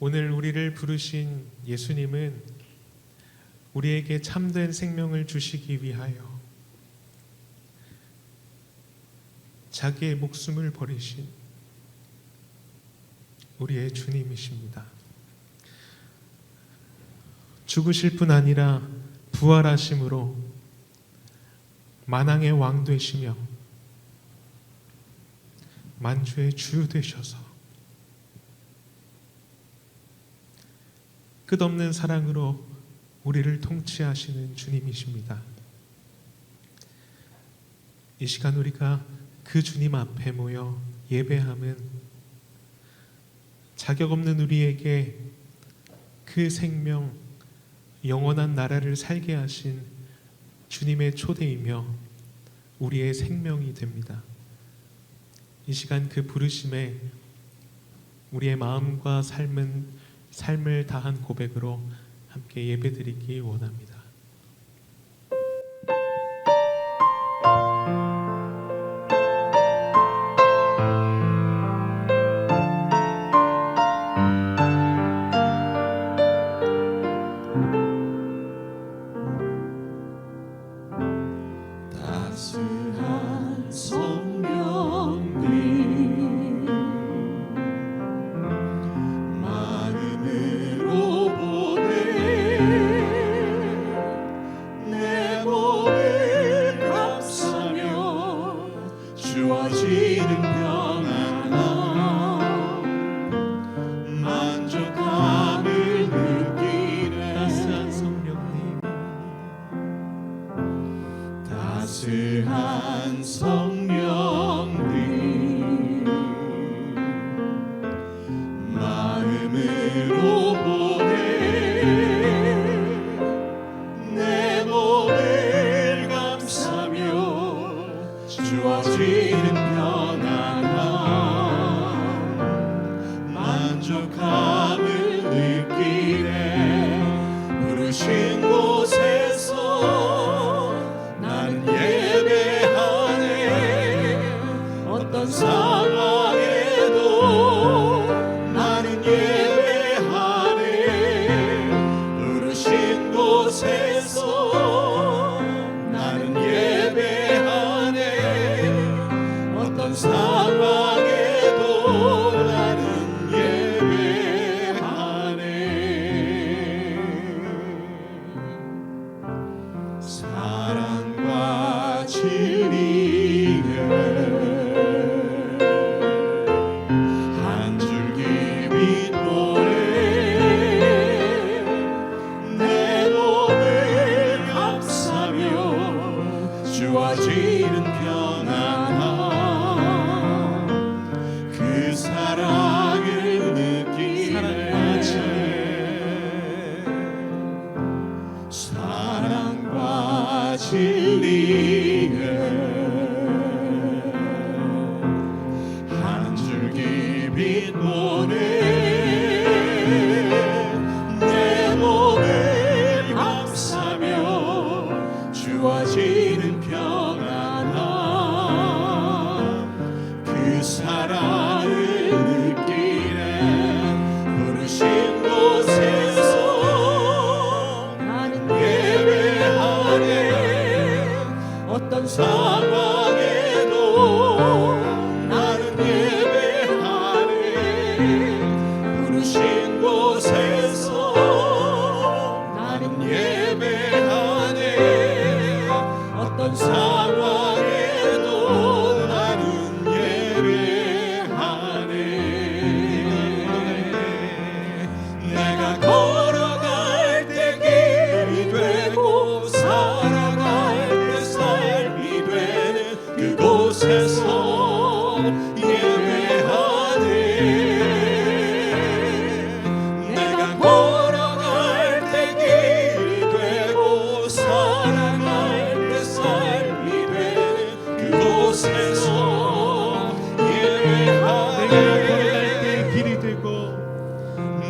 오늘 우리를 부르신 예수님은 우리에게 참된 생명을 주시기 위하여 자기의 목숨을 버리신 우리의 주님이십니다. 죽으실 뿐 아니라 부활하심으로 만왕의 왕 되시며 만주의 주 되셔서 끝없는 사랑으로 우리를 통치하시는 주님이십니다. 이 시간 우리가 그 주님 앞에 모여 예배함은 자격 없는 우리에게 그 생명, 영원한 나라를 살게 하신 주님의 초대이며 우리의 생명이 됩니다. 이 시간 그 부르심에 우리의 마음과 삶을 다한 고백으로 함께 예배드리기 원합니다. 따스한 성령님 마음으로 보내 내 몸을 감싸며 주어지는 평안함 만족함을 느끼네. 따스한 성령님 따스한 성령님 마음으로 보내 내 몸을 감싸며 주어지는 평안함 만족함을 느끼네. 부르신 곳에서 나는 예배하네. 어떤 상황에도 나는 예배하네. 부르신 곳에서 나는 예배하네. 어떤 상황에도 나는 예배하네. 사랑과 진리에 한 줄기 빛보내 내 몸을 감싸며 주어지는 평안함 그 사랑을 느끼네. 사랑과 진리에 한 줄기 빛보내 내 몸을 감싸며 주어지는 평안함 그 사랑을 느끼네. 부르신 곳에서 나는 예배하네. 어떤 상황에도 나는 예배하네. 부르신 곳에서 나는 예배하네. 어떤 상황에도 나는 예배하네. 내가 걸어갈 때 길이 되고 살아갈 때 삶이 되는 그곳에서 예배하네. 내가 걸어갈 때 길이 되고 살아갈 때 삶이 되는 그곳에서 예배하네.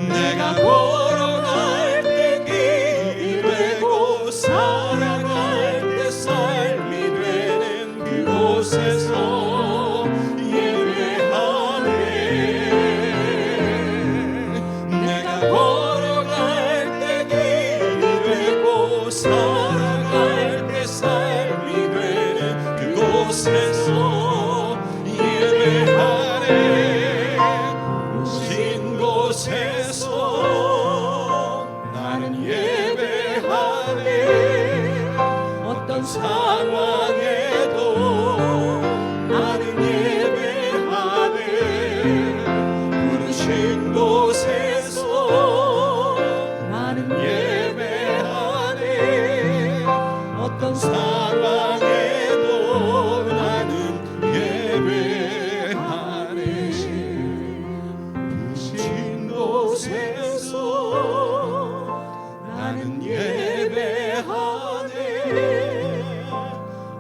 내가 걸어갈 때 길이 되고 살아갈 때 삶이 되는 그곳에서 예배하네. 내가 곳에서 예배하네 신 곳에서 나는 예배하네 어떤 상황에도 나는 예배하네 부르신 곳에서 나는 예배하네 어떤 상황에도 나는 예배하네 부르신 곳에서 나는 예배하네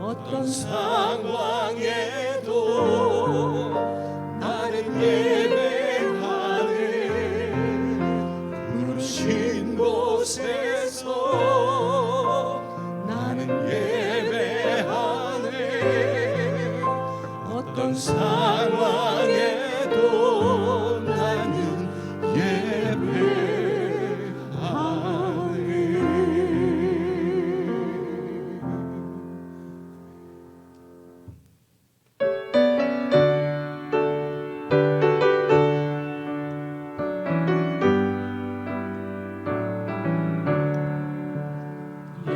어떤 상황에도 나는 예배하네 부르신 곳에서 나는 예배하네 어떤 상황에도 나는 예배하네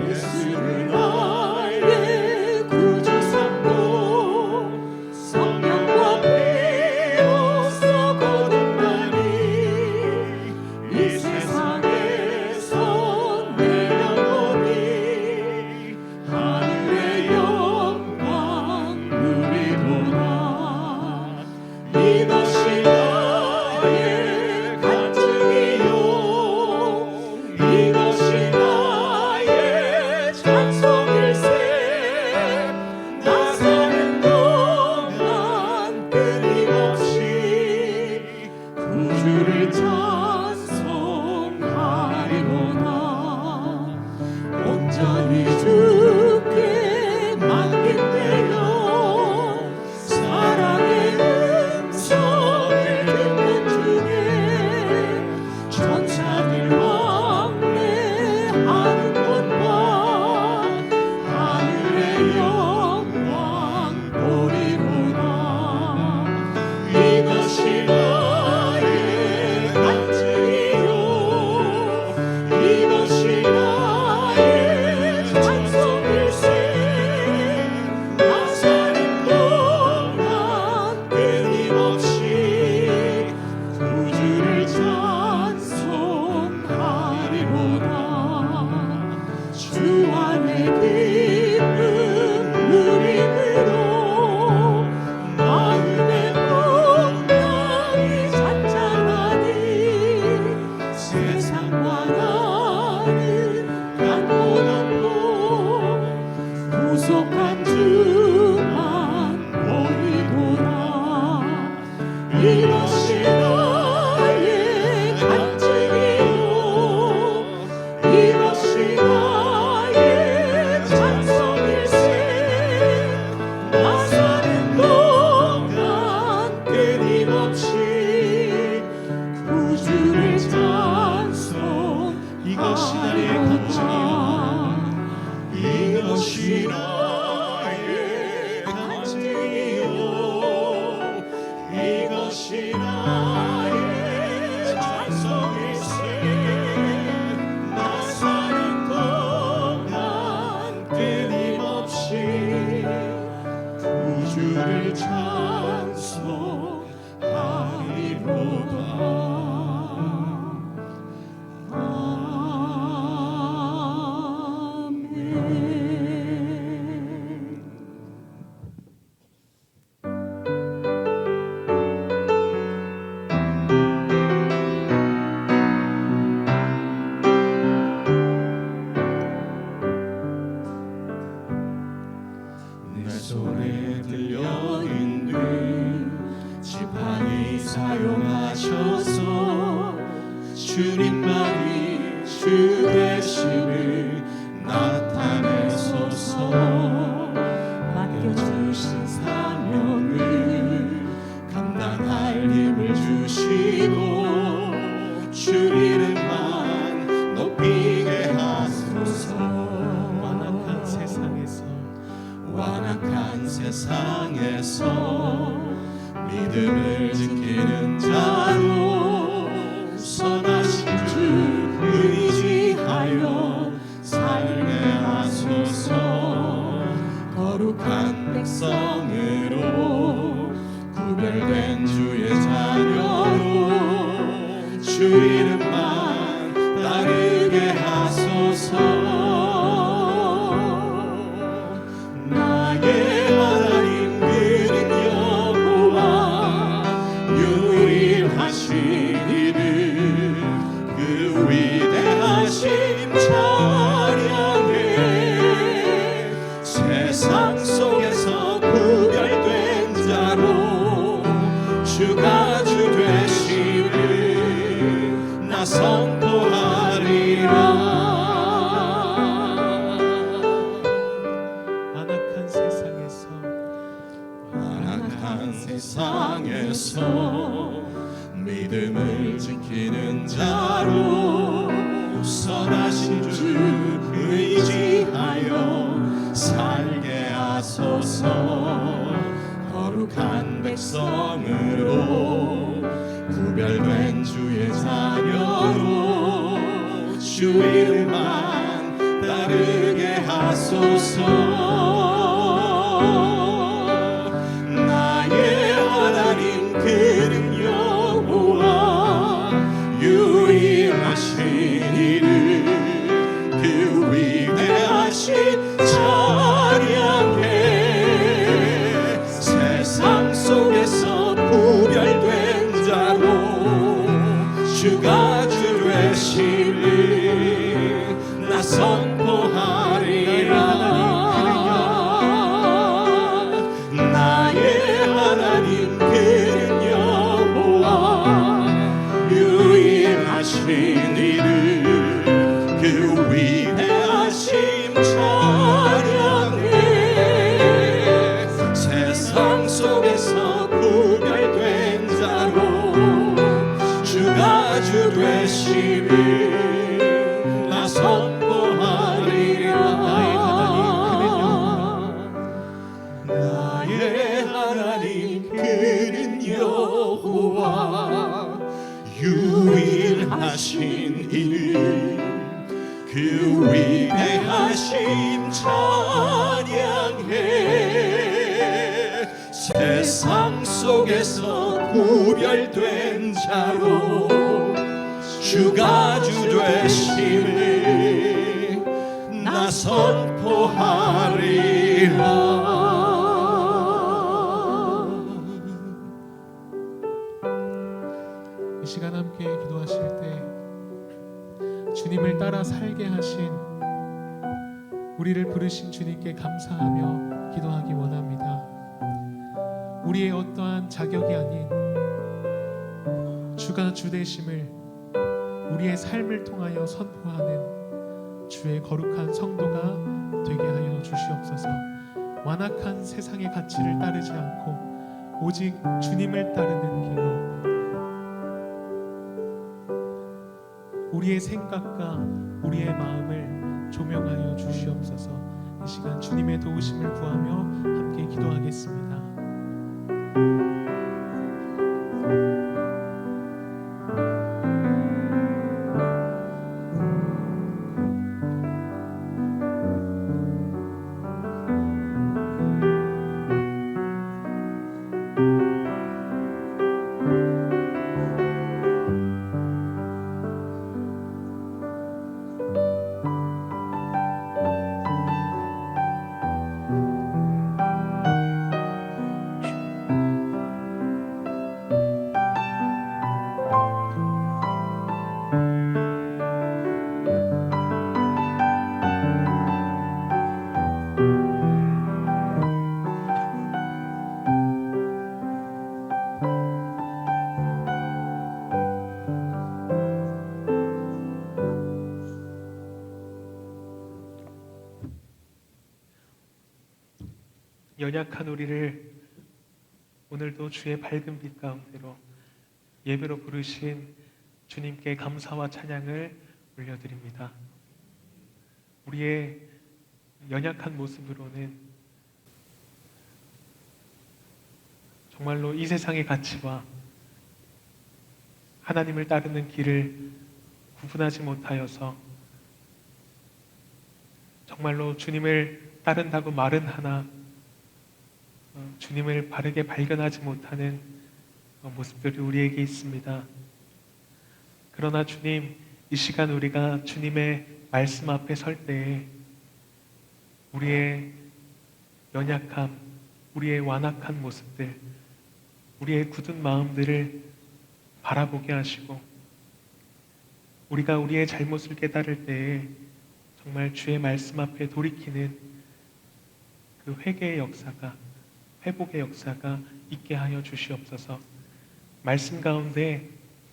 예수를 나의 구주 삼고 성령과 피로써 거듭나니 이 세상에서 내 영혼이 하늘의 영광 누리도다 이것이 나의 간증이요 이것이 나의 찬송일세 나 사는 동안 끊임없이 구주를 찬송하리로다 온전히 주께 맡긴대요 사랑의 음성을 듣는 중에 천사들 왕래하는 것과 하늘의 영광 보리로다 이것이 나의 간증이요 이것이 나의 찬송일세 나 사는 동안 끊임없이 구주를 찬송하리로다 주 안에 기쁨 누림으로 마음의 풍랑이 잔잔하니 세상과 나는 간곳 없고 구속한 주만 보이도다 이것이 나의 간증이요 이것이 나의 찬송일세 나 사는 동안 끊임없이 구주를 찬송 이것이 나의 간증이요 이것이 나의 간증이요 이것이 나의 찬송일세 나 사는 동안 끊임없이 구주를 찬송하리로다 내 손에 들려있는 지팡이 사용하셔서 주님만이 주 되심을 나타내소서 맡겨주신 사명을 감당할 힘을 주시고 주 이름만 높이게 하소서 완악한 세상에서 완악한 완악한 세상에서 믿음을 지키는 자로 선하신 주 의지하여 살게 하소서. 거룩한 백성으로 구별된 주의 자녀로 주 이름만 따르게 하소서. 나의 하나님 그는 여호와 유일하신 이름 그 위대하심 찬양해. 세상 속에서 구별된 자로 주가 주 되심을 나 선포하리라. 완악한 세상에서 믿음을 지키는 자로 선하신 주 의지하여 살게 하소서. 거룩한 백성으로 구별된 주의 자녀로 주 이름만 따르게 하소서. 나의 하나님 그는 여호와 유일하신 이름 그 위대하신 찬양해. 세상 속에서 구별된 자로 주가 주 되심을 나 선포하리라. 나의 하나님 그는 여호와 유일하신 이름 그 위대하심 찬양해. 세상 속에서 구별된 자로 주가 주 되심을 나 선포하리라. 나의 하나님 그는 여호와 유일하신 이름 그 위대하심 찬양해. 세상 속에서 구별된 자로 주가 주 되심을 나 선포하리라. 이 시간 함께 기도하실 때 주님을 따라 살게 하신 우리를 부르신 주님께 감사하며 기도하기 원합니다. 우리의 어떠한 자격이 아닌 주가 주 되심을 우리의 삶을 통하여 선포하는 주의 거룩한 성도가 되게 하여 주시옵소서. 완악한 세상의 가치를 따르지 않고 오직 주님을 따르는 길로 우리의 생각과 우리의 마음을 조명하여 주시옵소서. 이 시간 주님의 도우심을 구하며 함께 기도하겠습니다. 연약한 우리를 오늘도 주의 밝은 빛 가운데로 예배로 부르신 주님께 감사와 찬양을 올려드립니다. 우리의 연약한 모습으로는 정말로 이 세상의 가치와 하나님을 따르는 길을 구분하지 못하여서 정말로 주님을 따른다고 말은 하나 주님을 바르게 발견하지 못하는 모습들이 우리에게 있습니다. 그러나 주님, 이 시간 우리가 주님의 말씀 앞에 설 때에 우리의 연약함, 우리의 완악한 모습들, 우리의 굳은 마음들을 바라보게 하시고 우리가 우리의 잘못을 깨달을 때에 정말 주의 말씀 앞에 돌이키는 그 회개의 역사가, 회복의 역사가 있게 하여 주시옵소서. 말씀 가운데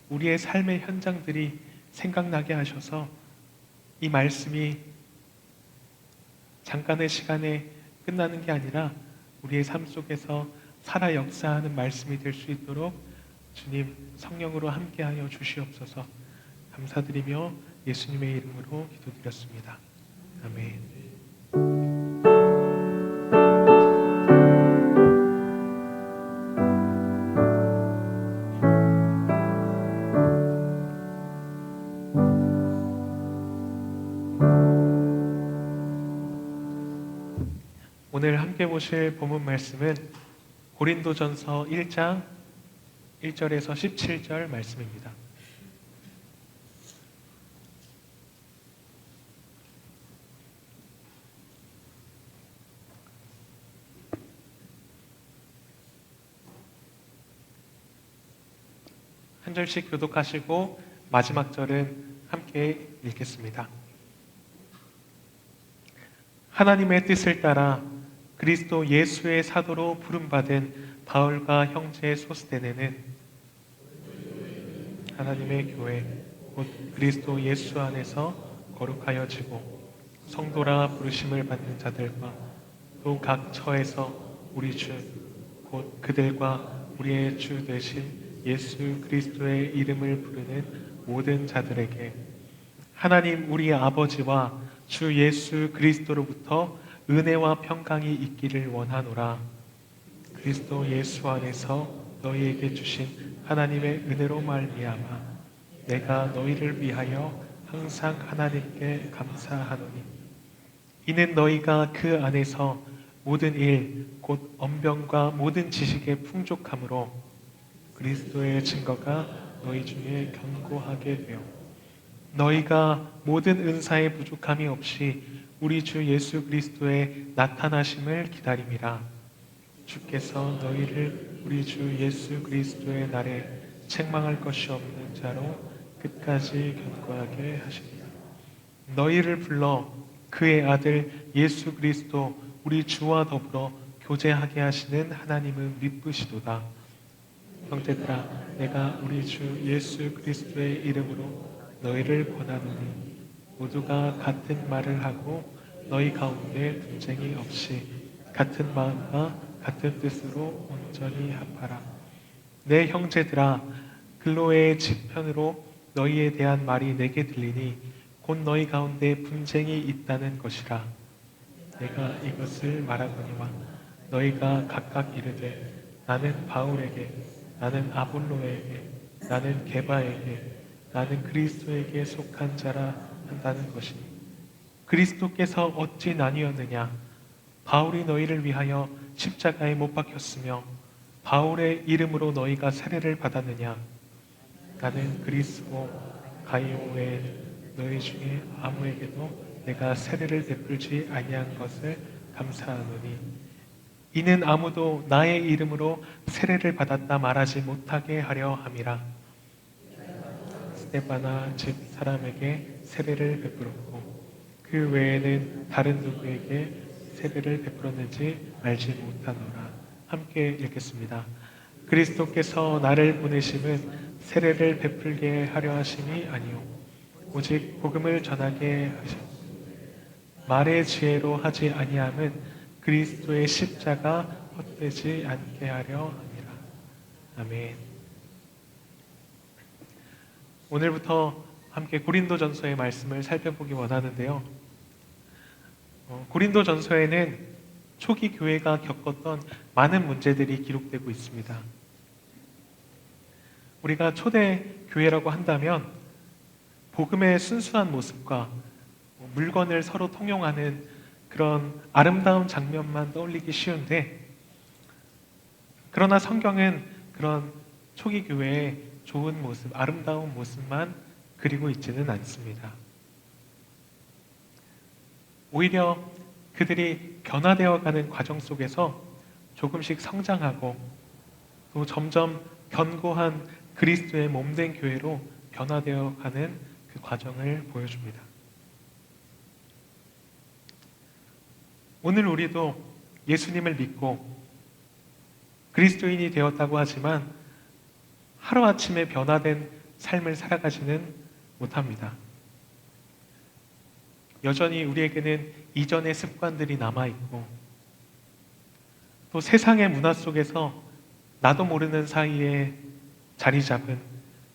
우리의 삶의 현장들이 생각나게 하셔서 이 말씀이 잠깐의 시간에 끝나는 게 아니라 우리의 삶 속에서 살아 역사하는 말씀이 될 수 있도록 주님 성령으로 함께하여 주시옵소서. 감사드리며 예수님의 이름으로 기도드렸습니다. 아멘. 오늘 함께 보실 본문 말씀은 고린도전서 1장 1절에서 17절 말씀입니다. 한 절씩 교독하시고 마지막 절은 함께 읽겠습니다. 하나님의 뜻을 따라 그리스도 예수의 사도로 부름받은 바울과 형제 소스데네는 하나님의 교회 곧 그리스도 예수 안에서 거룩하여지고 성도라 부르심을 받는 자들과 또 각 처에서 우리 주 곧 그들과 우리의 주 되신 예수 그리스도의 이름을 부르는 모든 자들에게 하나님 우리 아버지와 주 예수 그리스도로부터 은혜와 평강이 있기를 원하노라. 그리스도 예수 안에서 너희에게 주신 하나님의 은혜로 말미암아 내가 너희를 위하여 항상 하나님께 감사하노니 이는 너희가 그 안에서 모든 일 곧 언변과 모든 지식의 풍족함으로 그리스도의 증거가 너희 중에 견고하게 되어 너희가 모든 은사의 부족함이 없이 우리 주 예수 그리스도의 나타나심을 기다림이라. 주께서 너희를 우리 주 예수 그리스도의 날에 책망할 것이 없는 자로 끝까지 견고하게 하시리라. 너희를 불러 그의 아들 예수 그리스도 우리 주와 더불어 교제하게 하시는 하나님은 미쁘시도다. 형제들아, 내가 우리 주 예수 그리스도의 이름으로 너희를 권하노니 모두가 같은 말을 하고 너희 가운데 분쟁이 없이 같은 마음과 같은 뜻으로 온전히 합하라. 내 형제들아, 글로의 지편으로 너희에 대한 말이 내게 들리니 곧 너희 가운데 분쟁이 있다는 것이라. 내가 이것을 말하거니와 너희가 각각 이르되 나는 바울에게, 나는 아볼로에게, 나는 게바에게, 나는 그리스도에게 속한 자라 한다는 것이니 그리스도께서 어찌 나뉘었느냐? 바울이 너희를 위하여 십자가에 못 박혔으며 바울의 이름으로 너희가 세례를 받았느냐? 나는 그리스도 가이오 외에 너희 중에 아무에게도 내가 세례를 베풀지 아니한 것을 감사하노니 이는 아무도 나의 이름으로 세례를 받았다 말하지 못하게 하려 함이라. 스데바나 즉 사람에게 세례를 베풀었고 그 외에는 다른 누구에게 세례를 베풀었는지 알지 못하노라. 함께 읽겠습니다. 그리스도께서 나를 보내심은 세례를 베풀게 하려 하심이 아니요 오직 복음을 전하게 하심. 말의 지혜로 하지 아니함은 그리스도의 십자가 헛되지 않게 하려 함이라. 아멘. 오늘부터 함께 고린도전서의 말씀을 살펴보기 원하는데요. 고린도전서에는 초기 교회가 겪었던 많은 문제들이 기록되고 있습니다. 우리가 초대 교회라고 한다면 복음의 순수한 모습과 물건을 서로 통용하는 그런 아름다운 장면만 떠올리기 쉬운데, 그러나 성경은 그런 초기 교회의 좋은 모습, 아름다운 모습만 그리고 있지는 않습니다. 오히려 그들이 변화되어 가는 과정 속에서 조금씩 성장하고 또 점점 견고한 그리스도의 몸된 교회로 변화되어 가는 그 과정을 보여줍니다. 오늘 우리도 예수님을 믿고 그리스도인이 되었다고 하지만 하루아침에 변화된 삶을 살아가지는 못합니다. 여전히 우리에게는 이전의 습관들이 남아있고 또 세상의 문화 속에서 나도 모르는 사이에 자리 잡은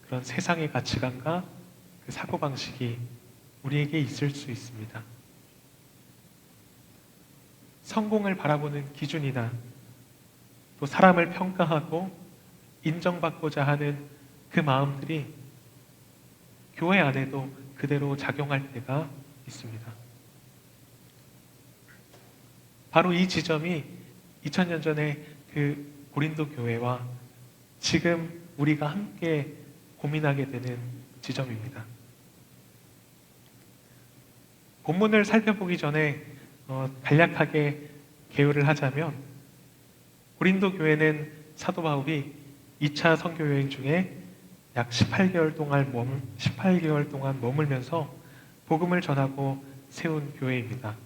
그런 세상의 가치관과 그 사고방식이 우리에게 있을 수 있습니다. 성공을 바라보는 기준이나 또 사람을 평가하고 인정받고자 하는 그 마음들이 교회 안에도 그대로 작용할 때가 있습니다. 바로 이 지점이 2000년 전에 그 고린도 교회와 지금 우리가 함께 고민하게 되는 지점입니다. 본문을 살펴보기 전에 간략하게 개요를 하자면, 고린도 교회는 사도 바울이 2차 선교 여행 중에 약 18개월 동안 머물면서 복음을 전하고 세운 교회입니다.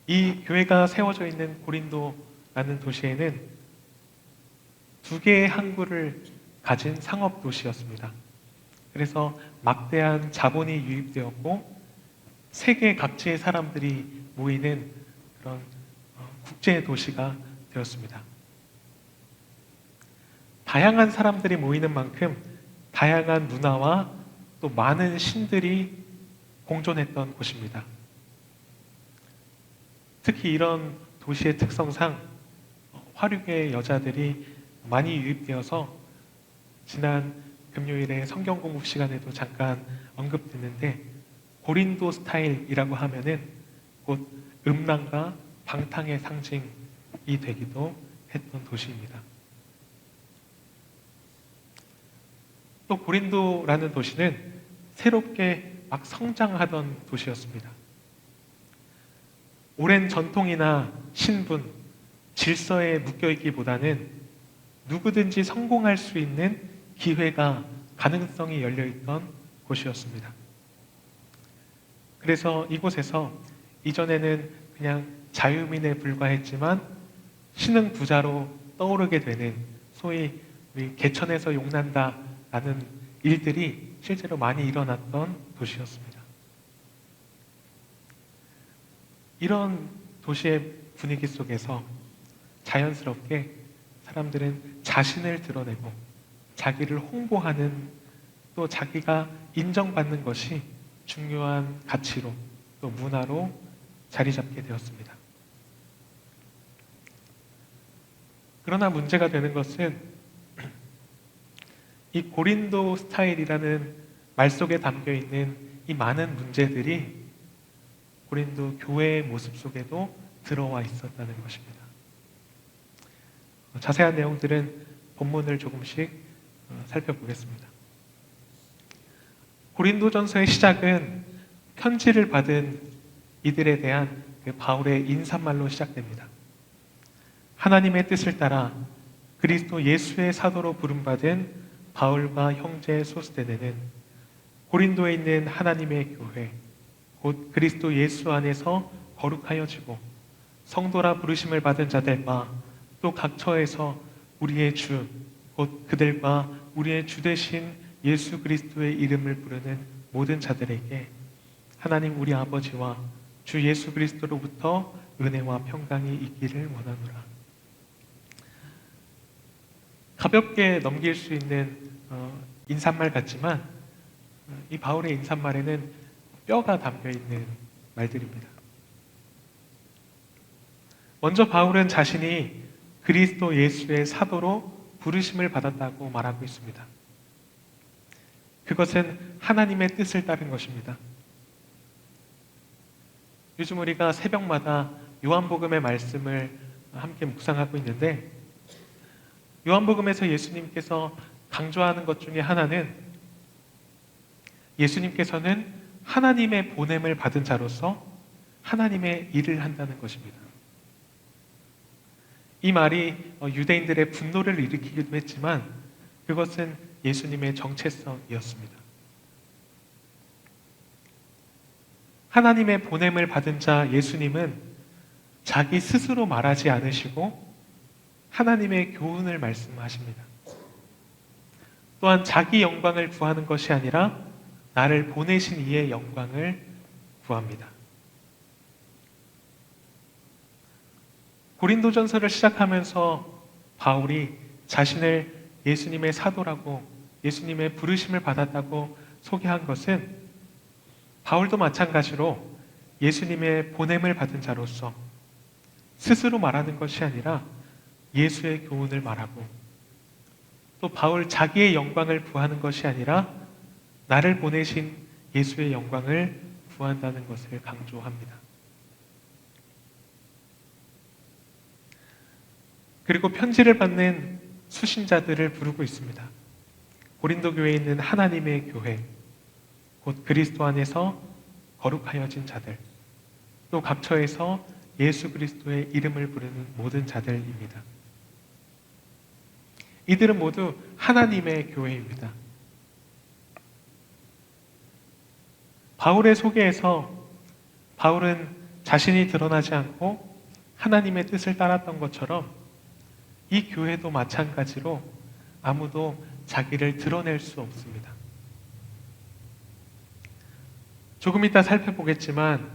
이 교회가 세워져 있는 고린도라는 도시에는 두 개의 항구를 가진 상업 도시였습니다. 그래서 막대한 자본이 유입되었고 세계 각지의 사람들이 모이는 그런 국제 도시가 되었습니다. 다양한 사람들이 모이는 만큼 다양한 문화와 또 많은 신들이 공존했던 곳입니다. 특히 이런 도시의 특성상 화류계 여자들이 많이 유입되어서 지난 금요일에 성경 공부 시간에도 잠깐 언급됐는데, 고린도 스타일이라고 하면은 곧 음란과 방탕의 상징이 되기도 했던 도시입니다. 또 고린도라는 도시는 새롭게 막 성장하던 도시였습니다. 오랜 전통이나 신분, 질서에 묶여있기보다는 누구든지 성공할 수 있는 기회가, 가능성이 열려있던 곳이었습니다. 그래서 이곳에서 이전에는 그냥 자유민에 불과했지만 신흥 부자로 떠오르게 되는, 소위 우리 개천에서 용난다 라는 일들이 실제로 많이 일어났던 도시였습니다. 이런 도시의 분위기 속에서 자연스럽게 사람들은 자신을 드러내고 자기를 홍보하는, 또 자기가 인정받는 것이 중요한 가치로 또 문화로 자리 잡게 되었습니다. 그러나 문제가 되는 것은 이 고린도 스타일이라는 말 속에 담겨 있는 이 많은 문제들이 고린도 교회의 모습 속에도 들어와 있었다는 것입니다. 자세한 내용들은 본문을 조금씩 살펴보겠습니다. 고린도전서의 시작은 편지를 받은 이들에 대한 그 바울의 인사말로 시작됩니다. 하나님의 뜻을 따라 그리스도 예수의 사도로 부름받은 바울과 형제 소스데네는 고린도에 있는 하나님의 교회, 곧 그리스도 예수 안에서 거룩하여지고 성도라 부르심을 받은 자들과 또 각 처에서 우리의 주, 곧 그들과 우리의 주 되신 예수 그리스도의 이름을 부르는 모든 자들에게 하나님 우리 아버지와 주 예수 그리스도로부터 은혜와 평강이 있기를 원하노라. 가볍게 넘길 수 있는 인사말 같지만 이 바울의 인사말에는 뼈가 담겨 있는 말들입니다. 먼저 바울은 자신이 그리스도 예수의 사도로 부르심을 받았다고 말하고 있습니다. 그것은 하나님의 뜻을 따른 것입니다. 요즘 우리가 새벽마다 요한복음의 말씀을 함께 묵상하고 있는데, 요한복음에서 예수님께서 강조하는 것 중에 하나는 예수님께서는 하나님의 보냄을 받은 자로서 하나님의 일을 한다는 것입니다. 이 말이 유대인들의 분노를 일으키기도 했지만 그것은 예수님의 정체성이었습니다. 하나님의 보냄을 받은 자 예수님은 자기 스스로 말하지 않으시고 하나님의 교훈을 말씀하십니다. 또한 자기 영광을 구하는 것이 아니라 나를 보내신 이의 영광을 구합니다. 고린도전서를 시작하면서 바울이 자신을 예수님의 사도라고, 예수님의 부르심을 받았다고 소개한 것은 바울도 마찬가지로 예수님의 보냄을 받은 자로서 스스로 말하는 것이 아니라 예수의 교훈을 말하고, 또 바울 자기의 영광을 구하는 것이 아니라 나를 보내신 예수의 영광을 구한다는 것을 강조합니다. 그리고 편지를 받는 수신자들을 부르고 있습니다. 고린도 교회에 있는 하나님의 교회, 곧 그리스도 안에서 거룩하여진 자들, 또 각처에서 예수 그리스도의 이름을 부르는 모든 자들입니다. 이들은 모두 하나님의 교회입니다. 바울의 소개에서 바울은 자신이 드러나지 않고 하나님의 뜻을 따랐던 것처럼 이 교회도 마찬가지로 아무도 자기를 드러낼 수 없습니다. 조금 이따 살펴보겠지만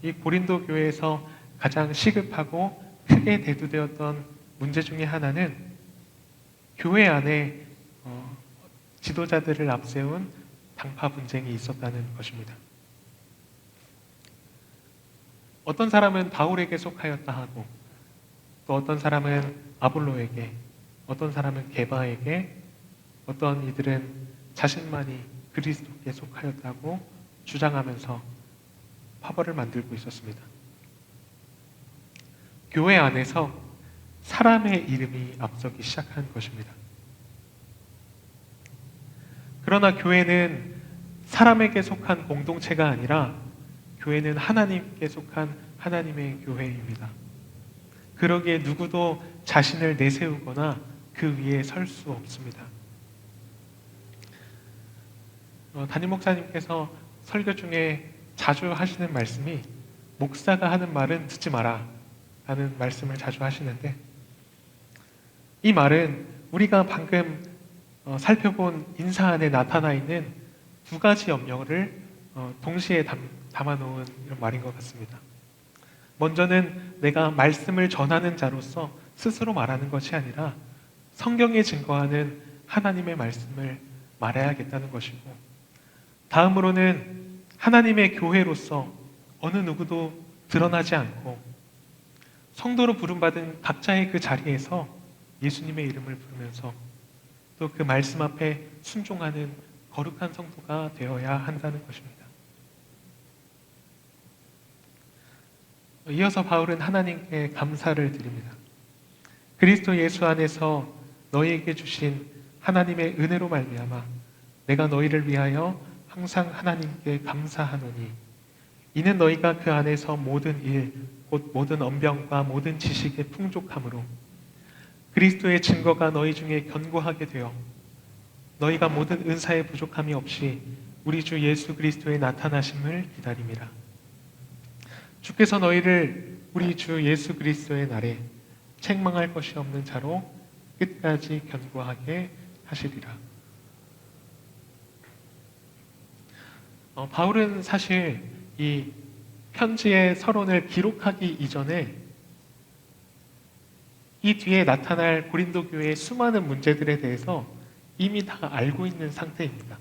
이 고린도 교회에서 가장 시급하고 크게 대두되었던 문제 중에 하나는 교회 안에 지도자들을 앞세운 당파 분쟁이 있었다는 것입니다. 어떤 사람은 바울에게 속하였다 하고, 또 어떤 사람은 아볼로에게, 어떤 사람은 게바에게, 어떤 이들은 자신만이 그리스도께 속하였다고 주장하면서 파벌을 만들고 있었습니다. 교회 안에서 사람의 이름이 앞서기 시작한 것입니다. 그러나 교회는 사람에게 속한 공동체가 아니라 교회는 하나님께 속한 하나님의 교회입니다. 그러기에 누구도 자신을 내세우거나 그 위에 설 수 없습니다. 담임 목사님께서 설교 중에 자주 하시는 말씀이 목사가 하는 말은 듣지 마라 라는 말씀을 자주 하시는데, 이 말은 우리가 방금 살펴본 인사 안에 나타나 있는 두 가지 염려를 동시에 담아놓은 이런 말인 것 같습니다. 먼저는 내가 말씀을 전하는 자로서 스스로 말하는 것이 아니라 성경에 증거하는 하나님의 말씀을 말해야겠다는 것이고, 다음으로는 하나님의 교회로서 어느 누구도 드러나지 않고 성도로 부름받은 각자의 그 자리에서 예수님의 이름을 부르면서 또 그 말씀 앞에 순종하는 거룩한 성도가 되어야 한다는 것입니다. 이어서 바울은 하나님께 감사를 드립니다. 그리스도 예수 안에서 너희에게 주신 하나님의 은혜로 말미암아 내가 너희를 위하여 항상 하나님께 감사하노니, 이는 너희가 그 안에서 모든 일, 곧 모든 언변과 모든 지식의 풍족함으로 그리스도의 증거가 너희 중에 견고하게 되어 너희가 모든 은사의 부족함이 없이 우리 주 예수 그리스도의 나타나심을 기다림이라. 주께서 너희를 우리 주 예수 그리스도의 날에 책망할 것이 없는 자로 끝까지 견고하게 하시리라. 바울은 사실 이 편지의 서론을 기록하기 이전에 이 뒤에 나타날 고린도 교회의 수많은 문제들에 대해서 이미 다 알고 있는 상태입니다.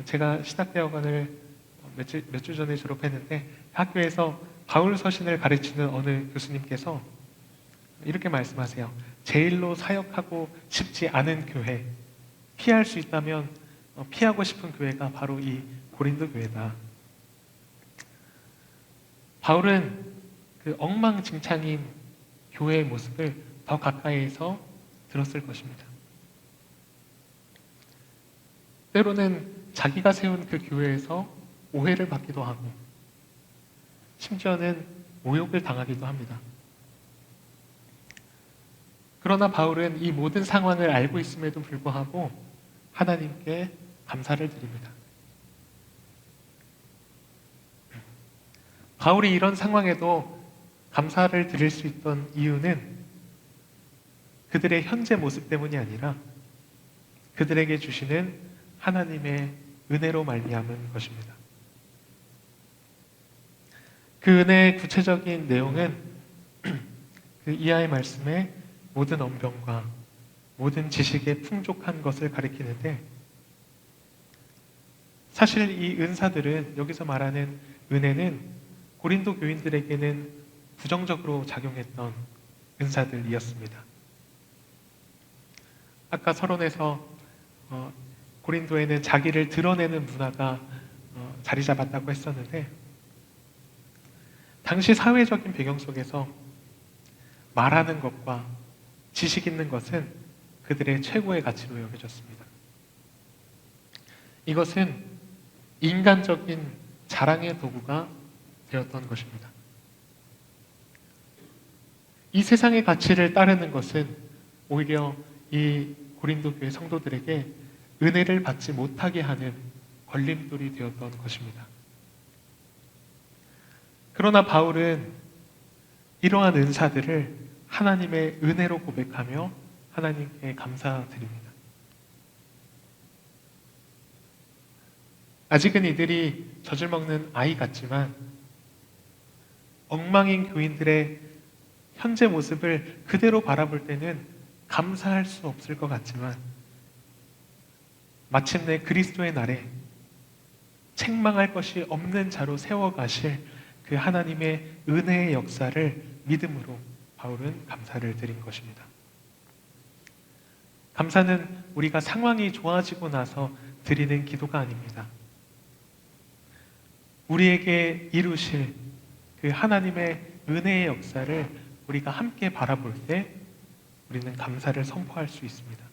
제가 신학대학원을 몇 주 전에 졸업했는데 학교에서 바울 서신을 가르치는 어느 교수님께서 이렇게 말씀하세요. 제일로 사역하고 싶지 않은 교회, 피할 수 있다면 피하고 싶은 교회가 바로 이 고린도 교회다. 바울은 그 엉망진창인 교회의 모습을 더 가까이에서 들었을 것입니다. 때로는 자기가 세운 그 교회에서 오해를 받기도 하고 심지어는 모욕을 당하기도 합니다. 그러나 바울은 이 모든 상황을 알고 있음에도 불구하고 하나님께 감사를 드립니다. 바울이 이런 상황에도 감사를 드릴 수 있던 이유는 그들의 현재 모습 때문이 아니라 그들에게 주시는 하나님의 은혜로 말미암은 것입니다. 그 은혜의 구체적인 내용은 그 이하의 말씀에 모든 언변과 모든 지식의 풍족한 것을 가리키는데, 사실 이 은사들은, 여기서 말하는 은혜는 고린도 교인들에게는 부정적으로 작용했던 은사들이었습니다. 아까 서론에서 고린도에는 자기를 드러내는 문화가 자리 잡았다고 했었는데, 당시 사회적인 배경 속에서 말하는 것과 지식 있는 것은 그들의 최고의 가치로 여겨졌습니다. 이것은 인간적인 자랑의 도구가 되었던 것입니다. 이 세상의 가치를 따르는 것은 오히려 이 고린도 교회 성도들에게 은혜를 받지 못하게 하는 걸림돌이 되었던 것입니다. 그러나 바울은 이러한 은사들을 하나님의 은혜로 고백하며 하나님께 감사드립니다. 아직은 이들이 젖을 먹는 아이 같지만 엉망인 교인들의 현재 모습을 그대로 바라볼 때는 감사할 수 없을 것 같지만, 마침내 그리스도의 날에 책망할 것이 없는 자로 세워가실 그 하나님의 은혜의 역사를 믿음으로 바울은 감사를 드린 것입니다. 감사는 우리가 상황이 좋아지고 나서 드리는 기도가 아닙니다. 우리에게 이루실 그 하나님의 은혜의 역사를 우리가 함께 바라볼 때 우리는 감사를 선포할 수 있습니다.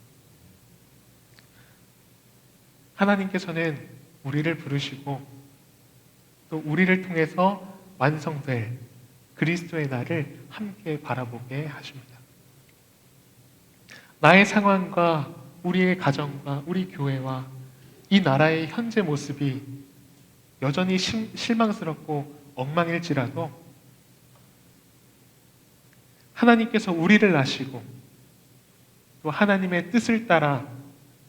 하나님께서는 우리를 부르시고 또 우리를 통해서 완성될 그리스도의 날을 함께 바라보게 하십니다. 나의 상황과 우리의 가정과 우리 교회와 이 나라의 현재 모습이 여전히 실망스럽고 엉망일지라도 하나님께서 우리를 아시고 또 하나님의 뜻을 따라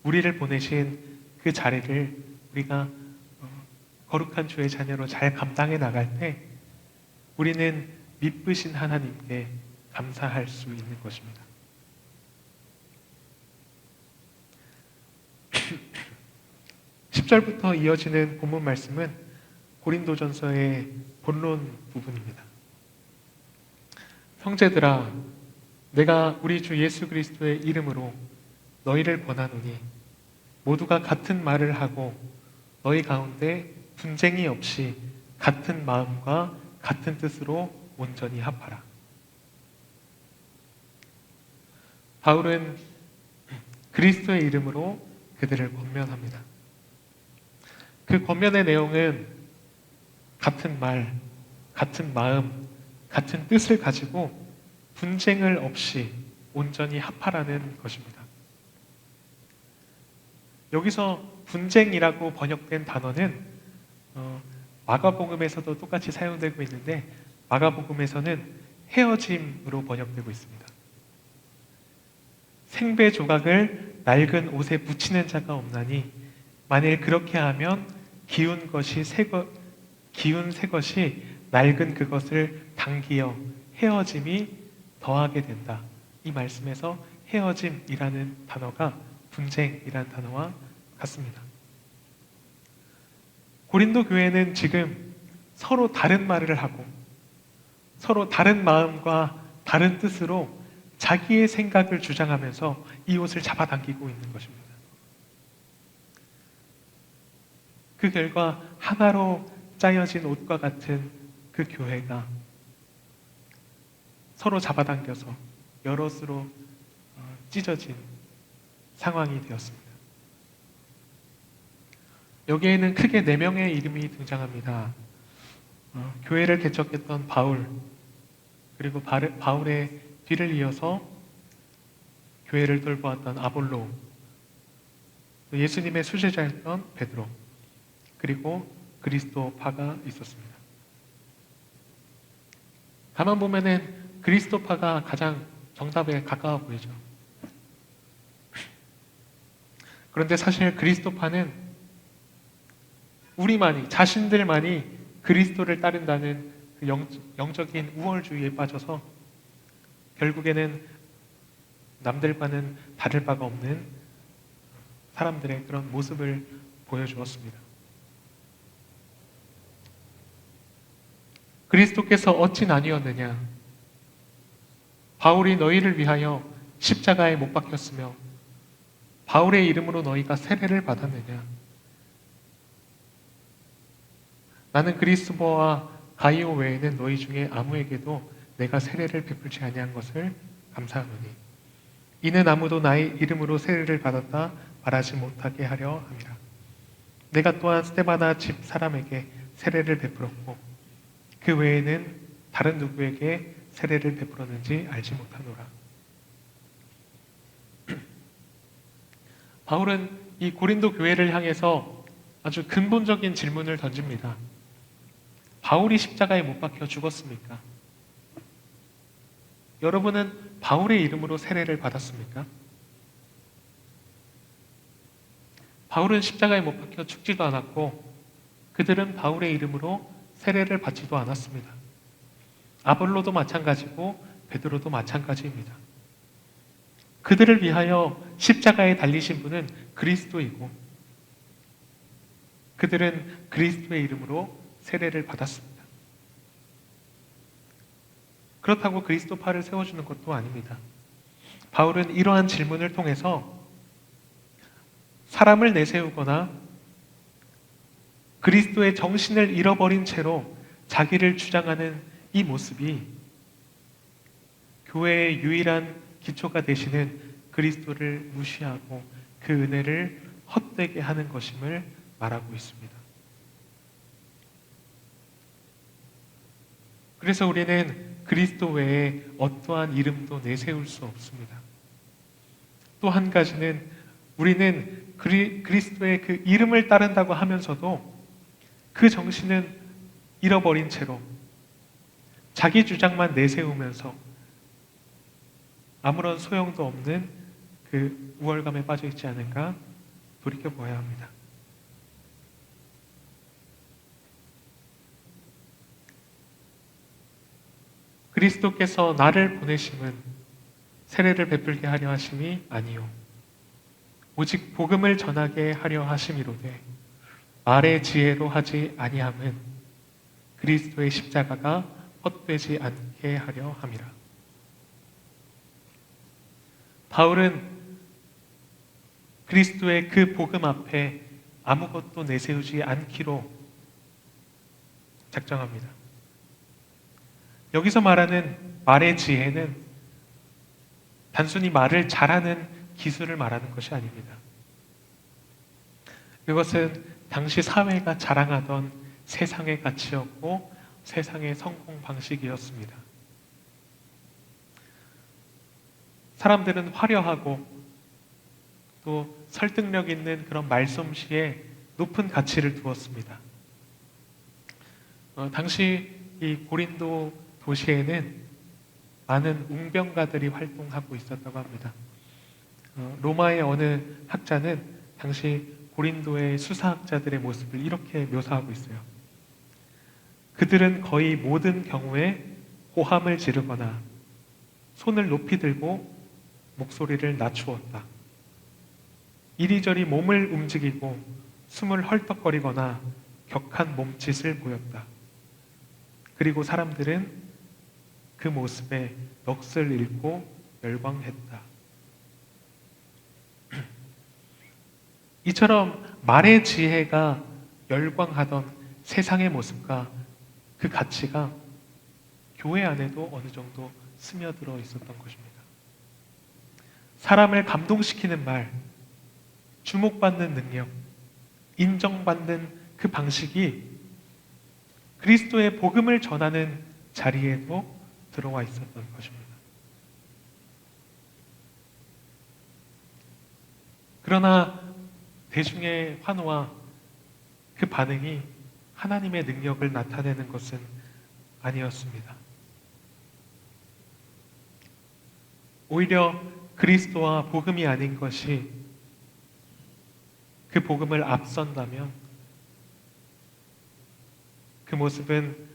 우리를 보내신 그 자리를 우리가 거룩한 주의 자녀로 잘 감당해 나갈 때 우리는 미쁘신 하나님께 감사할 수 있는 것입니다. 10절부터 이어지는 본문 말씀은 고린도전서의 본론 부분입니다. 형제들아, 내가 우리 주 예수 그리스도의 이름으로 너희를 권하노니 모두가 같은 말을 하고 너희 가운데 분쟁이 없이 같은 마음과 같은 뜻으로 온전히 합하라. 바울은 그리스도의 이름으로 그들을 권면합니다. 그 권면의 내용은 같은 말, 같은 마음, 같은 뜻을 가지고 분쟁을 없이 온전히 합하라는 것입니다. 여기서 분쟁이라고 번역된 단어는 마가복음에서도 똑같이 사용되고 있는데, 마가복음에서는 헤어짐으로 번역되고 있습니다. 생배 조각을 낡은 옷에 붙이는 자가 없나니 만일 그렇게 하면 기운 새 것이 낡은 그것을 당기어 헤어짐이 더하게 된다. 이 말씀에서 헤어짐이라는 단어가 분쟁이라는 단어와 같습니다. 고린도 교회는 지금 서로 다른 말을 하고 서로 다른 마음과 다른 뜻으로 자기의 생각을 주장하면서 이 옷을 잡아당기고 있는 것입니다. 그 결과 하나로 짜여진 옷과 같은 그 교회가 서로 잡아당겨서 여럿으로 찢어진 상황이 되었습니다. 여기에는 크게 4명의 이름이 등장합니다. 교회를 개척했던 바울, 그리고 바울의 뒤를 이어서 교회를 돌보았던 아볼로, 예수님의 수제자였던 베드로, 그리고 그리스도파가 있었습니다. 가만 보면은 그리스도파가 가장 정답에 가까워 보이죠. 그런데 사실 그리스도파는 우리만이, 자신들만이 그리스도를 따른다는 그 영적인 우월주의에 빠져서 결국에는 남들과는 다를 바가 없는 사람들의 그런 모습을 보여주었습니다. 그리스도께서 어찌 나뉘었느냐? 바울이 너희를 위하여 십자가에 못 박혔으며 바울의 이름으로 너희가 세례를 받았느냐? 나는 그리스도와 가이오 외에는 너희 중에 아무에게도 내가 세례를 베풀지 아니한 것을 감사하노니 이는 아무도 나의 이름으로 세례를 받았다 말하지 못하게 하려 함이라. 내가 또한 스데바나 집 사람에게 세례를 베풀었고 그 외에는 다른 누구에게 세례를 베풀었는지 알지 못하노라. 바울은 이 고린도 교회를 향해서 아주 근본적인 질문을 던집니다. 바울이 십자가에 못 박혀 죽었습니까? 여러분은 바울의 이름으로 세례를 받았습니까? 바울은 십자가에 못 박혀 죽지도 않았고 그들은 바울의 이름으로 세례를 받지도 않았습니다. 아볼로도 마찬가지고 베드로도 마찬가지입니다. 그들을 위하여 십자가에 달리신 분은 그리스도이고 그들은 그리스도의 이름으로 세례를 받았습니다. 그렇다고 그리스도파를 세워주는 것도 아닙니다. 바울은 이러한 질문을 통해서 사람을 내세우거나 그리스도의 정신을 잃어버린 채로 자기를 주장하는 이 모습이 교회의 유일한 기초가 되시는 그리스도를 무시하고 그 은혜를 헛되게 하는 것임을 말하고 있습니다. 그래서 우리는 그리스도 외에 어떠한 이름도 내세울 수 없습니다. 또 한 가지는 우리는 그리스도의 그 이름을 따른다고 하면서도 그 정신은 잃어버린 채로 자기 주장만 내세우면서 아무런 소용도 없는 그 우월감에 빠져 있지 않은가 돌이켜보아야 합니다. 그리스도께서 나를 보내심은 세례를 베풀게 하려 하심이 아니요 오직 복음을 전하게 하려 하심이로되 말의 지혜로 하지 아니함은 그리스도의 십자가가 헛되지 않게 하려 함이라. 바울은 그리스도의 그 복음 앞에 아무것도 내세우지 않기로 작정합니다. 여기서 말하는 말의 지혜는 단순히 말을 잘하는 기술을 말하는 것이 아닙니다. 그것은 당시 사회가 자랑하던 세상의 가치였고 세상의 성공 방식이었습니다. 사람들은 화려하고 또 설득력 있는 그런 말솜씨에 높은 가치를 두었습니다. 당시 이 고린도 도시에는 많은 웅병가들이 활동하고 있었다고 합니다. 로마의 어느 학자는 당시 고린도의 수사학자들의 모습을 이렇게 묘사하고 있어요. 그들은 거의 모든 경우에 호함을 지르거나 손을 높이 들고 목소리를 낮추었다. 이리저리 몸을 움직이고 숨을 헐떡거리거나 격한 몸짓을 보였다. 그리고 사람들은 그 모습에 넋을 잃고 열광했다. 이처럼 말의 지혜가 열광하던 세상의 모습과 그 가치가 교회 안에도 어느 정도 스며들어 있었던 것입니다. 사람을 감동시키는 말, 주목받는 능력, 인정받는 그 방식이 그리스도의 복음을 전하는 자리에도 들어와 있었던 것입니다. 그러나 대중의 환호와 그 반응이 하나님의 능력을 나타내는 것은 아니었습니다. 오히려 그리스도와 복음이 아닌 것이 그 복음을 앞선다면 그 모습은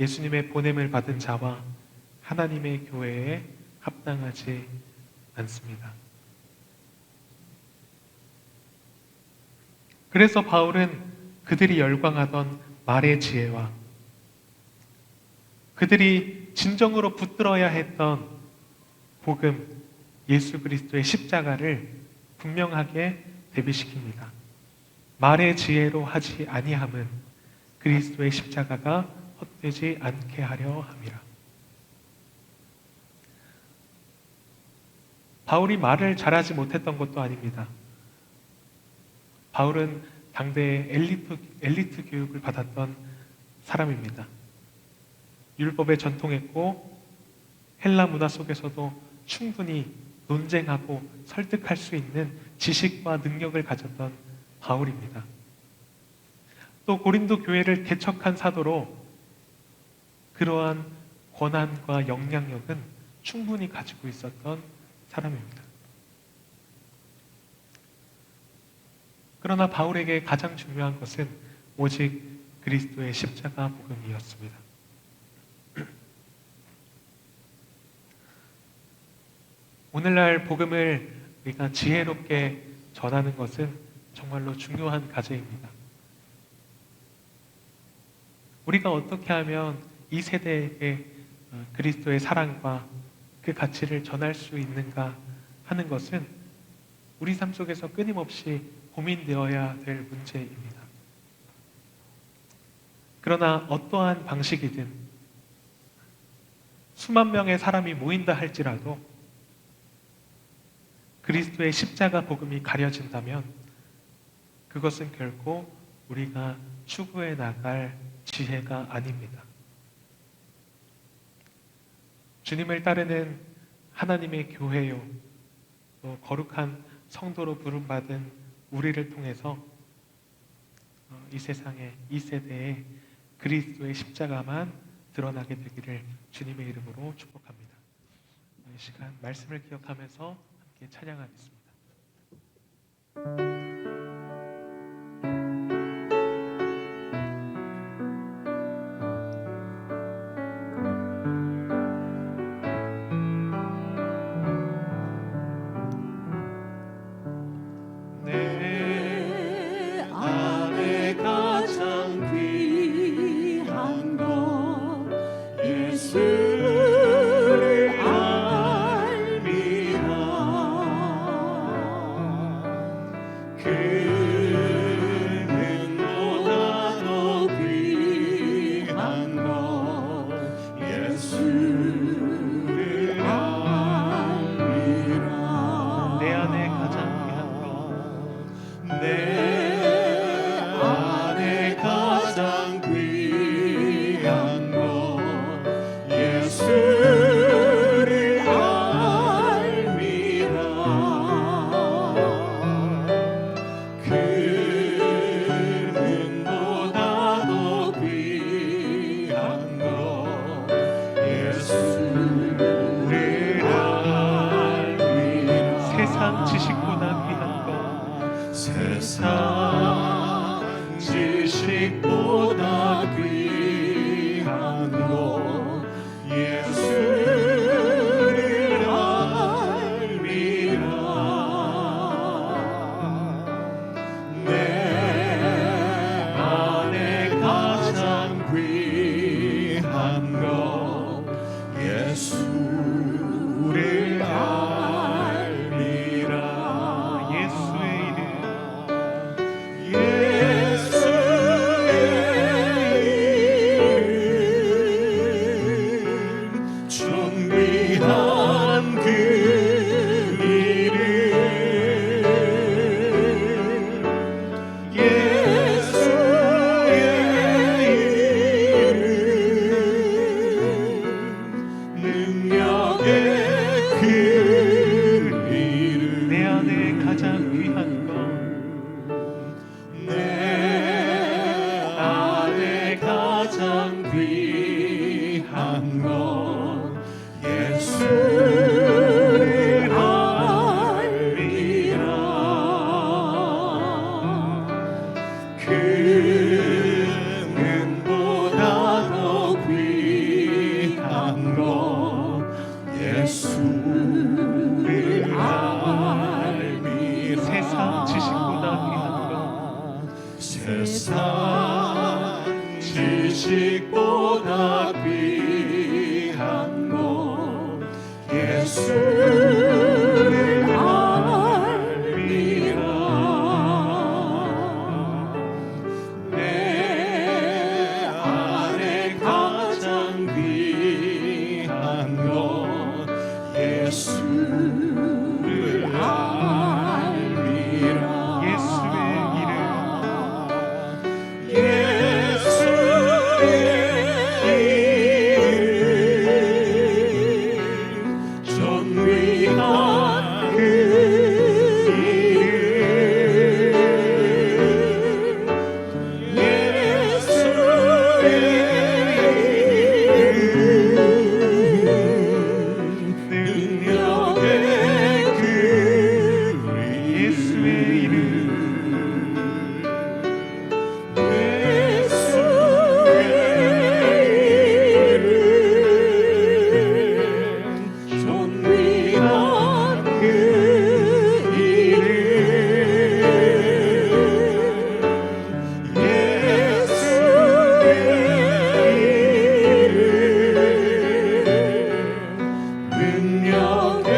예수님의 보냄을 받은 자와 하나님의 교회에 합당하지 않습니다. 그래서 바울은 그들이 열광하던 말의 지혜와 그들이 진정으로 붙들어야 했던 복음, 예수 그리스도의 십자가를 분명하게 대비시킵니다. 말의 지혜로 하지 아니함은 그리스도의 십자가가 헛되지 않게 하려 함이라. 바울이 말을 잘하지 못했던 것도 아닙니다. 바울은 당대의 엘리트 교육을 받았던 사람입니다. 율법에 전통했고 헬라 문화 속에서도 충분히 논쟁하고 설득할 수 있는 지식과 능력을 가졌던 바울입니다. 또 고린도 교회를 개척한 사도로 그러한 권한과 영향력은 충분히 가지고 있었던 사람입니다. 그러나 바울에게 가장 중요한 것은 오직 그리스도의 십자가 복음이었습니다. 오늘날 복음을 우리가 지혜롭게 전하는 것은 정말로 중요한 과제입니다. 우리가 어떻게 하면 이 세대에게 그리스도의 사랑과 그 가치를 전할 수 있는가 하는 것은 우리 삶 속에서 끊임없이 고민되어야 될 문제입니다. 그러나 어떠한 방식이든 수만 명의 사람이 모인다 할지라도 그리스도의 십자가 복음이 가려진다면 그것은 결코 우리가 추구해 나갈 지혜가 아닙니다. 주님을 따르는 하나님의 교회요, 또 거룩한 성도로 부름받은 우리를 통해서 이 세상에, 이 세대에 그리스도의 십자가만 드러나게 되기를 주님의 이름으로 축복합니다. 이 시간 말씀을 기억하면서 함께 찬양하겠습니다. 보다 귀한 것 예수를 알리라. 내 안에 가장 귀한 것 예수를 알리라. 예수의 이름 전위한 그 이름 예수의 능력의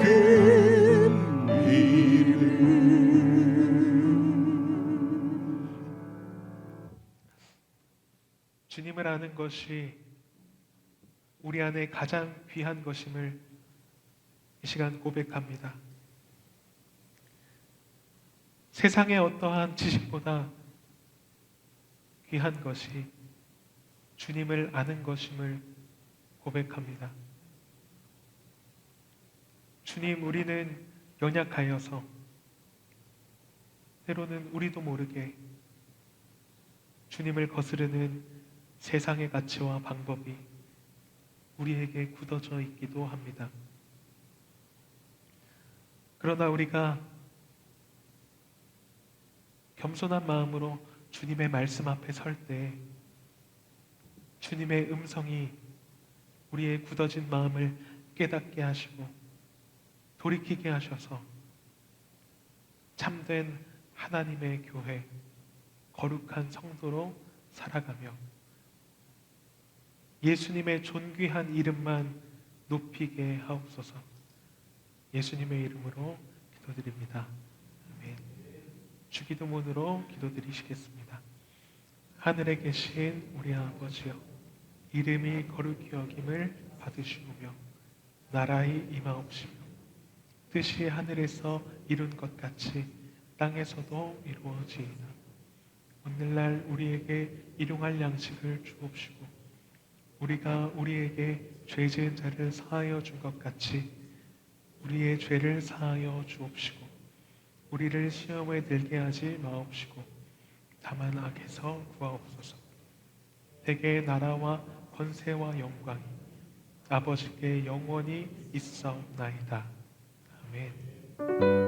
그 예수의 이름 주님을 아는 것이 우리 안에 가장 귀한 것임을 이 시간 고백합니다. 세상의 어떠한 지식보다 귀한 것이 주님을 아는 것임을 고백합니다. 주님, 우리는 연약하여서 때로는 우리도 모르게 주님을 거스르는 세상의 가치와 방법이 우리에게 굳어져 있기도 합니다. 그러나 우리가 겸손한 마음으로 주님의 말씀 앞에 설 때 주님의 음성이 우리의 굳어진 마음을 깨닫게 하시고 돌이키게 하셔서 참된 하나님의 교회, 거룩한 성도로 살아가며 예수님의 존귀한 이름만 높이게 하옵소서. 예수님의 이름으로 기도드립니다. 아멘. 주기도문으로 기도드리시겠습니다. 하늘에 계신 우리 아버지여, 이름이 거룩히 여김을 받으시오며 나라의 임하옵시며 뜻이 하늘에서 이룬 것 같이 땅에서도 이루어지이다. 오늘날 우리에게 일용할 양식을 주옵시고 우리가 우리에게 죄 지은 자를 사하여 준 것 같이 우리의 죄를 사하여 주옵시고 우리를 시험에 들게 하지 마옵시고 다만 악에서 구하옵소서. 대개 나라와 권세와 영광이 아버지께 영원히 있사옵나이다. 아멘.